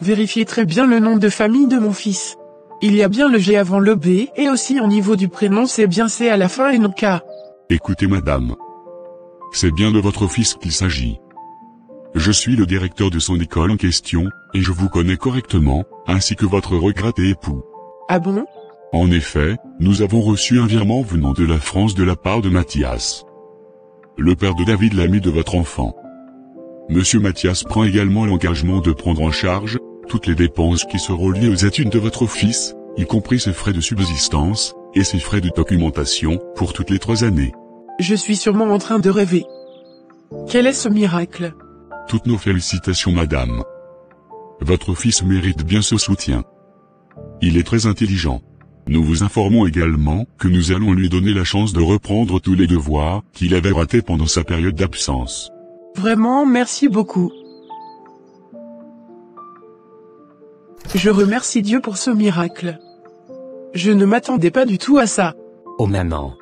Vérifiez très bien le nom de famille de mon fils. Il y a bien le G avant le B, et aussi au niveau du prénom c'est bien C à la fin et non K. Écoutez madame. C'est bien de votre fils qu'il s'agit. Je suis le directeur de son école en question, et je vous connais correctement, ainsi que votre regretté époux. Ah bon? En effet, nous avons reçu un virement venant de la France de la part de Mathias. Le père de David, l'ami de votre enfant. Monsieur Mathias prend également l'engagement de prendre en charge toutes les dépenses qui seront liées aux études de votre fils, y compris ses frais de subsistance, et ses frais de documentation, pour toutes les 3 années. Je suis sûrement en train de rêver. Quel est ce miracle? Toutes nos félicitations madame. Votre fils mérite bien ce soutien. Il est très intelligent. Nous vous informons également que nous allons lui donner la chance de reprendre tous les devoirs qu'il avait ratés pendant sa période d'absence. Vraiment, merci beaucoup. Je remercie Dieu pour ce miracle. Je ne m'attendais pas du tout à ça. Oh maman.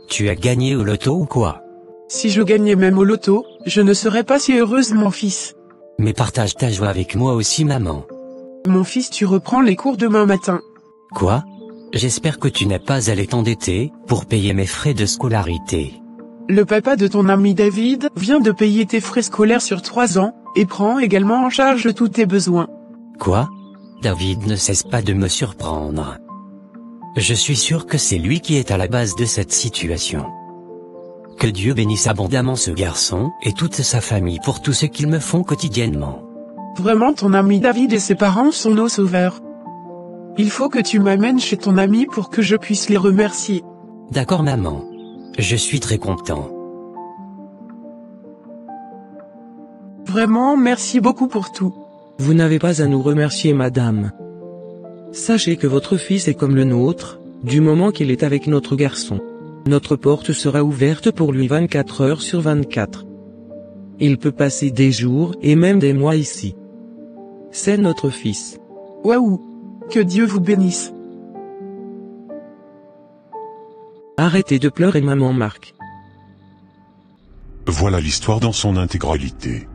Tu as gagné au loto ou quoi? Si je gagnais même au loto, je ne serais pas si heureuse, mon fils. Mais partage ta joie avec moi aussi maman. Mon fils, tu reprends les cours demain matin. Quoi? J'espère que tu n'as pas à aller t'endetter pour payer mes frais de scolarité. Le papa de ton ami David vient de payer tes frais scolaires sur 3 ans, et prend également en charge tous tes besoins. Quoi? David ne cesse pas de me surprendre. Je suis sûr que c'est lui qui est à la base de cette situation. Que Dieu bénisse abondamment ce garçon et toute sa famille pour tout ce qu'ils me font quotidiennement. Vraiment, ton ami David et ses parents sont nos sauveurs. Il faut que tu m'amènes chez ton ami pour que je puisse les remercier. D'accord maman. Je suis très content. Vraiment, merci beaucoup pour tout. Vous n'avez pas à nous remercier, madame. Sachez que votre fils est comme le nôtre, du moment qu'il est avec notre garçon. Notre porte sera ouverte pour lui 24 heures sur 24. Il peut passer des jours et même des mois ici. C'est notre fils. Waouh! Que Dieu vous bénisse. Arrêtez de pleurer, maman Marc. Voilà l'histoire dans son intégralité.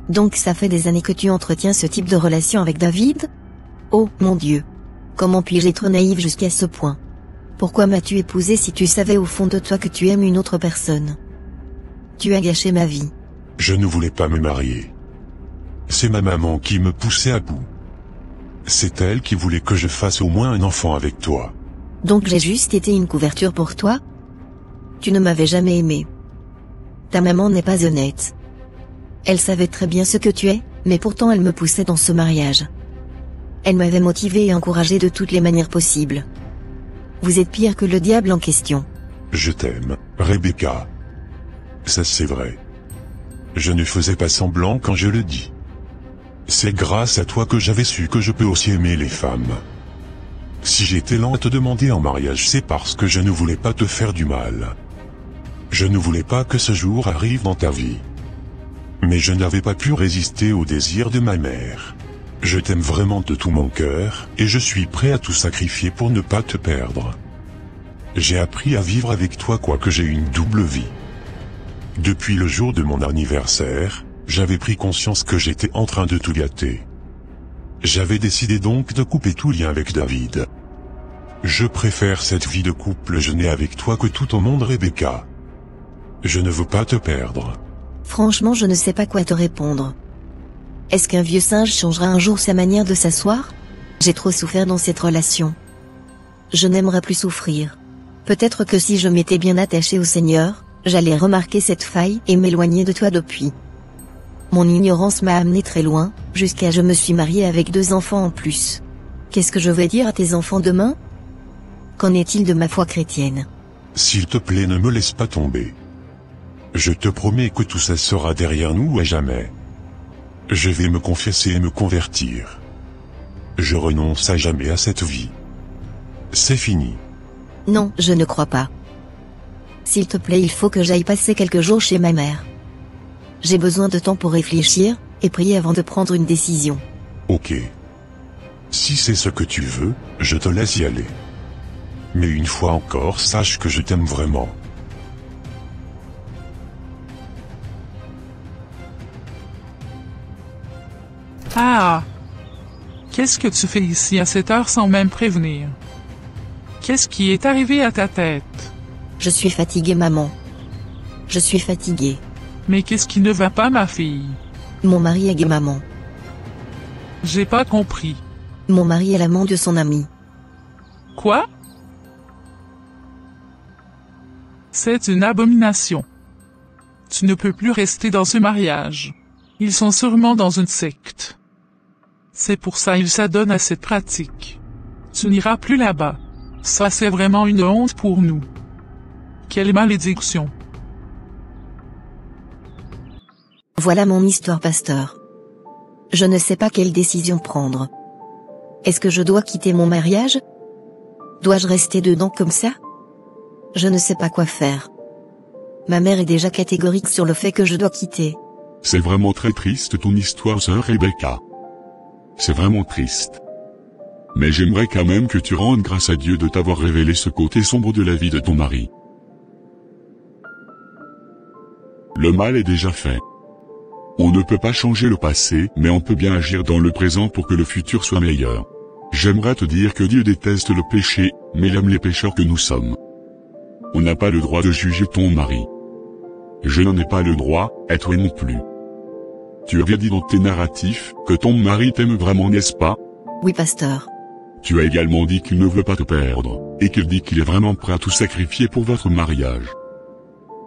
Donc ça fait des années que tu entretiens ce type de relation avec David? Oh, mon Dieu. Comment puis-je être naïve jusqu'à ce point? Pourquoi m'as-tu épousé si tu savais au fond de toi que tu aimes une autre personne? Tu as gâché ma vie. Je ne voulais pas me marier. C'est ma maman qui me poussait à bout. C'est elle qui voulait que je fasse au moins un enfant avec toi. Donc j'ai juste été une couverture pour toi? Tu ne m'avais jamais aimé. Ta maman n'est pas honnête. Elle savait très bien ce que tu es, mais pourtant elle me poussait dans ce mariage. Elle m'avait motivé et encouragé de toutes les manières possibles. Vous êtes pire que le diable en question. Je t'aime, Rebecca. Ça c'est vrai. Je ne faisais pas semblant quand je le dis. C'est grâce à toi que j'avais su que je peux aussi aimer les femmes. Si j'étais lent à te demander en mariage, c'est parce que je ne voulais pas te faire du mal. Je ne voulais pas que ce jour arrive dans ta vie. Mais je n'avais pas pu résister au désir de ma mère. Je t'aime vraiment de tout mon cœur, et je suis prêt à tout sacrifier pour ne pas te perdre. J'ai appris à vivre avec toi quoique j'ai une double vie. Depuis le jour de mon anniversaire, j'avais pris conscience que j'étais en train de tout gâter. J'avais décidé donc de couper tout lien avec David. Je préfère cette vie de couple jeûné avec toi que tout au monde, Rebecca. Je ne veux pas te perdre. Franchement, je ne sais pas quoi te répondre. Est-ce qu'un vieux singe changera un jour sa manière de s'asseoir? J'ai trop souffert dans cette relation. Je n'aimerais plus souffrir. Peut-être que si je m'étais bien attachée au Seigneur, j'allais remarquer cette faille et m'éloigner de toi depuis. Mon ignorance m'a amené très loin, jusqu'à je me suis mariée avec 2 enfants en plus. Qu'est-ce que je vais dire à tes enfants demain? Qu'en est-il de ma foi chrétienne? S'il te plaît, ne me laisse pas tomber. Je te promets que tout ça sera derrière nous à jamais. Je vais me confesser et me convertir. Je renonce à jamais à cette vie. C'est fini. Non, je ne crois pas. S'il te plaît, il faut que j'aille passer quelques jours chez ma mère. J'ai besoin de temps pour réfléchir, et prier avant de prendre une décision. Ok. Si c'est ce que tu veux, je te laisse y aller. Mais une fois encore, sache que je t'aime vraiment. Ah! Qu'est-ce que tu fais ici à cette heure sans même prévenir? Qu'est-ce qui est arrivé à ta tête? Je suis fatiguée, maman. Je suis fatiguée. Mais qu'est-ce qui ne va pas, ma fille? Mon mari est gay, maman. J'ai pas compris. Mon mari est l'amant de son ami. Quoi? C'est une abomination. Tu ne peux plus rester dans ce mariage. Ils sont sûrement dans une secte. C'est pour ça ils s'adonnent à cette pratique. Tu n'iras plus là-bas. Ça c'est vraiment une honte pour nous. Quelle malédiction. Voilà mon histoire, pasteur. Je ne sais pas quelle décision prendre. Est-ce que je dois quitter mon mariage? Dois-je rester dedans comme ça? Je ne sais pas quoi faire. Ma mère est déjà catégorique sur le fait que je dois quitter. C'est vraiment très triste ton histoire, sœur Rebecca. c'est vraiment triste. Mais j'aimerais quand même que tu rendes grâce à Dieu de t'avoir révélé ce côté sombre de la vie de ton mari. Le mal est déjà fait. On ne peut pas changer le passé, mais on peut bien agir dans le présent pour que le futur soit meilleur. J'aimerais te dire que Dieu déteste le péché, mais il aime les pécheurs que nous sommes. On n'a pas le droit de juger ton mari. Je n'en ai pas le droit, et toi non plus. Tu avais dit dans tes narratifs que ton mari t'aime vraiment, n'est-ce pas? Oui, pasteur. Tu as également dit qu'il ne veut pas te perdre, et qu'il dit qu'il est vraiment prêt à tout sacrifier pour votre mariage.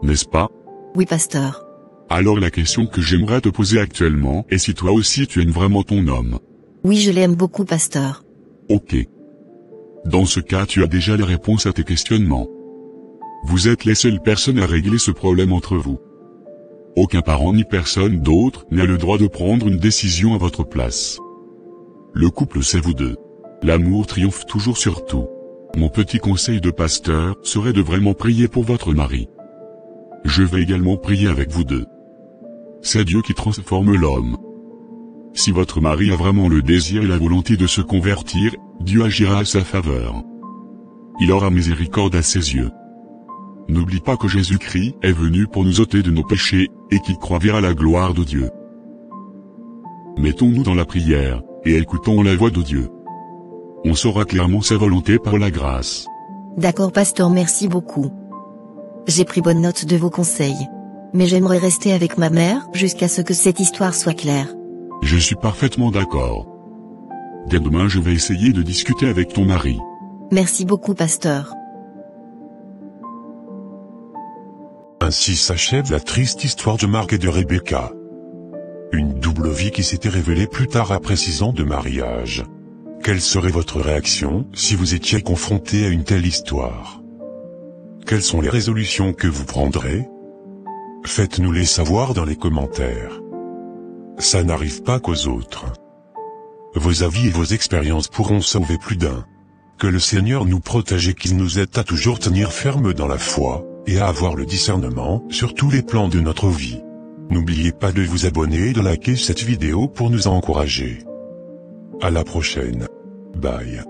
N'est-ce pas? Oui, pasteur. Alors la question que j'aimerais te poser actuellement est si toi aussi tu aimes vraiment ton homme. Oui, je l'aime beaucoup, pasteur. Ok. Dans ce cas, tu as déjà les réponses à tes questionnements. Vous êtes les seules personnes à régler ce problème entre vous. Aucun parent ni personne d'autre n'a le droit de prendre une décision à votre place. Le couple, c'est vous deux. L'amour triomphe toujours sur tout. Mon petit conseil de pasteur serait de vraiment prier pour votre mari. Je vais également prier avec vous deux. C'est Dieu qui transforme l'homme. Si votre mari a vraiment le désir et la volonté de se convertir, Dieu agira à sa faveur. Il aura miséricorde à ses yeux. N'oublie pas que Jésus-Christ est venu pour nous ôter de nos péchés, et qu'il croit vers la gloire de Dieu. Mettons-nous dans la prière, et écoutons la voix de Dieu. On saura clairement sa volonté par la grâce. D'accord, pasteur, merci beaucoup. J'ai pris bonne note de vos conseils. Mais j'aimerais rester avec ma mère jusqu'à ce que cette histoire soit claire. Je suis parfaitement d'accord. Dès demain, je vais essayer de discuter avec ton mari. Merci beaucoup, pasteur. Ainsi s'achève la triste histoire de Marc et de Rebecca. Une double vie qui s'était révélée plus tard après 6 ans de mariage. Quelle serait votre réaction si vous étiez confronté à une telle histoire? Quelles sont les résolutions que vous prendrez? Faites-nous les savoir dans les commentaires. Ça n'arrive pas qu'aux autres. Vos avis et vos expériences pourront sauver plus d'un. Que le Seigneur nous protège et qu'il nous aide à toujours tenir ferme dans la foi, et à avoir le discernement sur tous les plans de notre vie. N'oubliez pas de vous abonner et de liker cette vidéo pour nous encourager. À la prochaine. Bye.